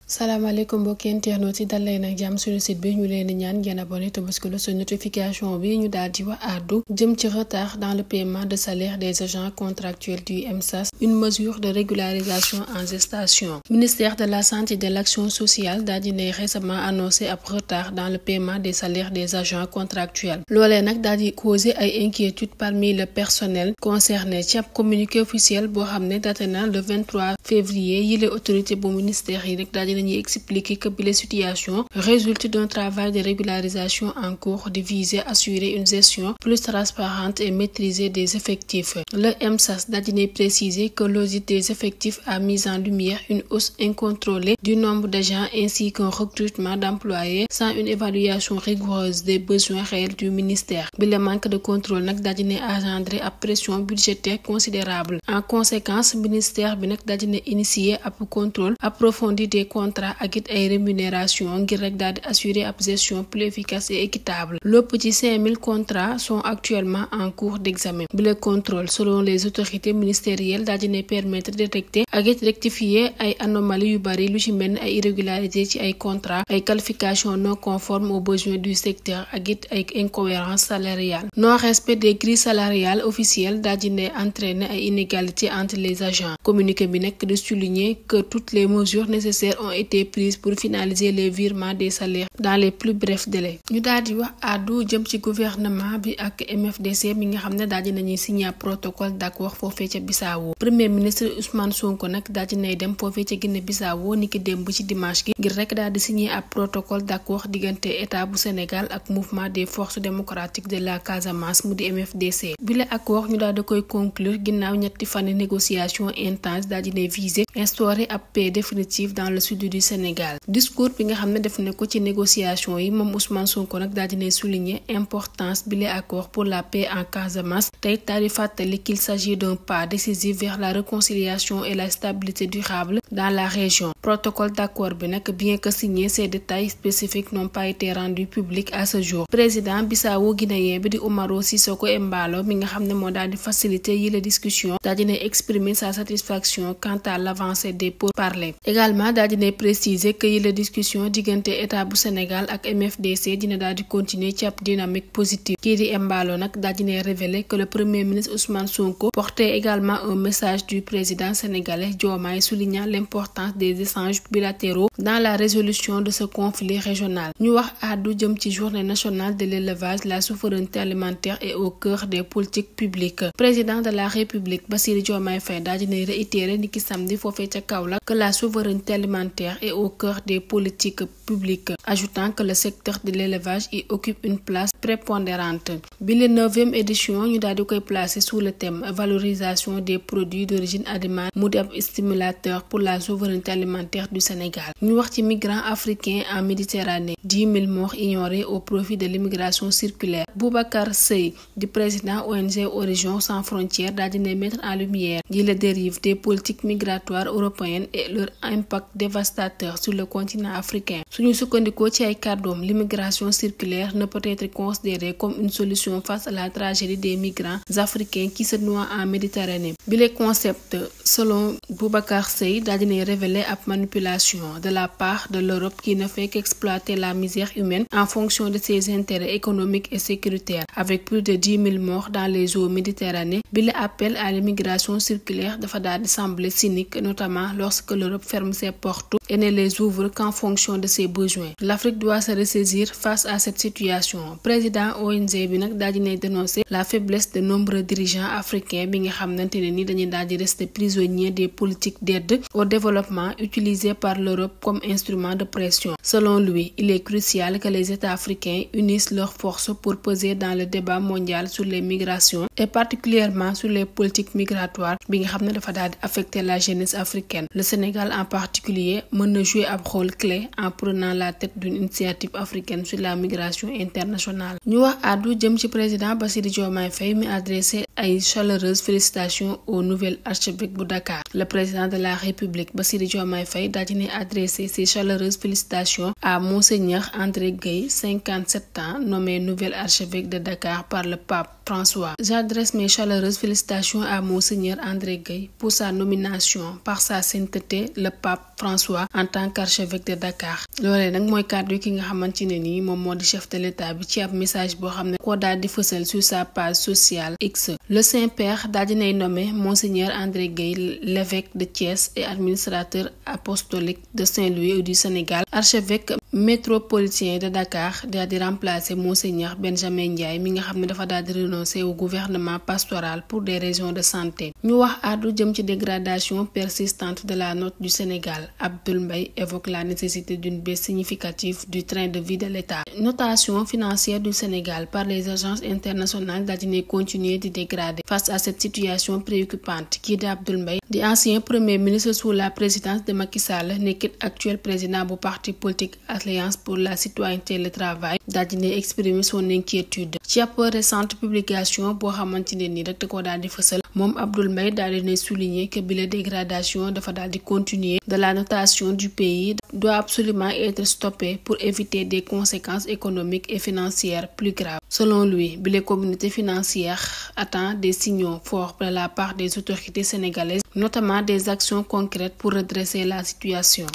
salaamaaleykum mbokki internautes yi dal leen ak jàmm suñu site bi ñu leen di ñaan ngeen abonné te bës ko sa notification bi ñu daal di wax àddu jëm ci retard dans le paiement de salaire des agents contractuels du MSAS, une mesure de régularisation en gestation. Ministère de la santé et de l'action sociale daal di ne récemment annoncé ab retard dans le paiement des salaires des agents contractuels. Loolee nag daal di causé ay inquiétudes parmi le personnel concerné ci ab communiqué officiel boo xam ne daté na le 23 février yile autorité bu ministère yi rek daal dañuy expliquer que la situation résulte d'un travail de régularisation en cours de viser à assurer une gestion plus transparente et maîtrisée des effectifs. Le MSAS daal dinay préciser que l'audit des effectifs a mis en lumière une hausse incontrôlée du nombre d'agents ainsi qu'un recrutement d'employés sans une évaluation rigoureuse des besoins réels du ministère. Bi le manque de contrôle nag daal dinay engendrer ab pression budgétaire considérable. En conséquence, ministère bi nag daal dina initier ab contrôle approfondi des contrat ak it ay rémunération ngir rek daal di assurer ab gestion plus efficace et équitable. Lépp ci 5000 contrats sont actuellement en cours d'examen. Bi le contrôle selon les autorités ministérielles daal dina permettre de détecter ak it rectifier ay anomalies yu bari lu ci mel ay irrégularités ci ay contrats, ay qualifications non conformes aux besoins du secteur ak it ay incohérences salariales. Non respect des grilles salariales officielles daal dina entraîner ay inégalités entre les agents. Communiqué bi nekk de souligner que toutes les mesures nécessaires ont été prises pour finaliser les virements des salaires dans les plus brefs délais. ñu daal di wax àddu jëm ci gouvernement bi ak MFDC mi nga xam ne daal di nañuy signer protocole d'accord foofee ca Bissau. Premier ministre Ousmane Sonko nag daal di nay dem foofee ca Guinée Bissau niki démb ci dimanche gi ngir rek daal di signer ab protocole d'accord diggante état bu Sénégal ak mouvement des forces démocratiques de la Casamance mu di MFDC. Bi la accord ñu daal di koy conclure ginnaaw ñetti fan négociation intense daal di nay viser instaurer ab paix définitive dans le sud du Sénégal. Discours bi nga xam ne def na ko ci négociation yi moom Ousmane Sonko nag daal dinay souligner importance bi les accords pour la paix en Casamance tey daal di fàttali qu'il s'agit d'un pas décisif vers la réconciliation et la stabilité durable dans la région. Protocole d'accord bi nag bien que signé, ces détails spécifiques n'ont pas été rendus publics à ce jour. Président Bissau-Guinéen bi di Umaro Sissoco Embalo mi nga xam ne moo daal di faciliter yi la discussion daal dinay exprimer sa satisfaction quant à l'avancée des pourparlers. Également daal dinay préciser que yi la discussion diggante état bu Sénégal ak MFDC dina daal di continuer ci ab dynamique positive. Kii di Embalo nag daal dinay révéler que le premier ministre Ousmane Sonko portait également un message du président sénégalais Diomaye soulignant l'importance des échanges bilatéraux dans la résolution de ce conflit régional. Ñu wax àddu jëm ci journée nationale de l'élevage, la souveraineté alimentaire est au cœur des politiques publiques. Président de la République Bassirou Diomaye Faye daal dinay réitérer niki samedi foofee ca Kaolack que la souveraineté alimentaire est au cœur des politiques publiques, ajoutant que le secteur de l'élevage y occupe une place prépondérante. Bi la 9e édition ñu daal di koy placer sous le thème valorisation des produits d'origine animale mu di ab stimulateur pour la souveraineté alimentaire du Sénégal. Ñu wax ci migrants africains en Méditerranée, 10 000 morts ignorés au profit de l'immigration circulaire. Boubacar Seye di président ONG Horizon Sans Frontières daal dina mettre en lumière yi la dérive des politiques migratoires européennes et leur impact dévastateur sur le continent africain. Suñu sukkandikoo ci ay kàddoom, l'immigration circulaire ne peut être considérée comme une solution face à la tragédie des migrants africains qui se noient en Méditerranée. Bi le concept, selon Boubacar Seye, daal dinay révéler ab manipulation de la part de l'Europe qui ne fait qu'exploiter la misère humaine en fonction de ses intérêts économiques et sécuritaires. Avec plus de 10 000 morts dans les eaux méditerranéennes, bi le appel à l'immigration circulaire dafa daal di sembler cynique, notamment lorsque l'Europe ferme ses portes et ne les ouvre qu'en fonction de ses besoins. L'Afrique doit se ressaisir face à cette situation. Président ONG bi nag daal dinay dénoncer la faiblesse de nombreux dirigeants africains bi nga xamante ne ni dañuy daal di rester prisonniers des politiques d'aide au développement utilisées par l'Europe comme instrument de pression. Selon lui, il est crucial que les États africains unissent leurs forces pour peser dans le débat mondial sur les migrations et particulièrement sur les politiques migratoires bi nga xam ne dafa daal di affecter la jeunesse africaine. Le Sénégal en particulier mën na jouer ab rôle clé en prenant la tête d'une initiative africaine sur la migration internationale. Ñu wax àddu jëm ci président Bassirou Diomaye Faye mi adressé ay chaleureuses félicitations au nouvel archevêque bu Dakar. Le président de la République Bassirou Diomaye Faye daal dinay adressé ses chaleureuses félicitations à Monseigneur André Gueye, 57 ans, nommé nouvel archevêque de Dakar par le pape François. J'adresse mes chaleureuses félicitations à Monseigneur André Gueye pour sa nomination par sa sainteté le pape François en tant qu'archevêque de Dakar. loolee nag mooy kàddu ki nga xamante ne nii moom moo di chef de l'État bi ci ab message boo xam ne koo daal di fësal sur sa page sociale X. Le Saint-Père daal dinay nommé Monseigneur André Gueye l'évêque de Thiès et administrateur apostolique de Saint-Louis et du Sénégal, archevêque métropolitain de Dakar, daal di remplacer Monseigneur Benjamin Ndiaye mi nga xam ne dafa daal di renoncer au gouvernement pastoral pour des raisons de santé. ñu wax àddu jëm ci dégradation persistante de la note du Sénégal. Abdoul Mbaye évoque la nécessité d'une baisse significative du train de vie de l'État. Notation financière du Sénégal par les agences internationales daal di continuer di dégrader. Face à cette situation préoccupante, kii di Abdoul Mbaye di ancien premier ministre sous la présidence de Macky Sall nekkit actuel président bu parti politique Alliance pour la citoyenneté et le travail daal di exprimer son inquiétude. ci ab récente publication boo xamante ne nii rek da koo daal di fësal moom Abdoul Mbaye daal di souligner que bi la dégradation dafa daal di continuer de la notation du pays doit absolument être stoppée pour éviter des conséquences économiques et financières plus graves. Selon lui, les communautés financières attendent des signaux forts de la part des autorités sénégalaises, notamment des actions concrètes pour redresser la situation.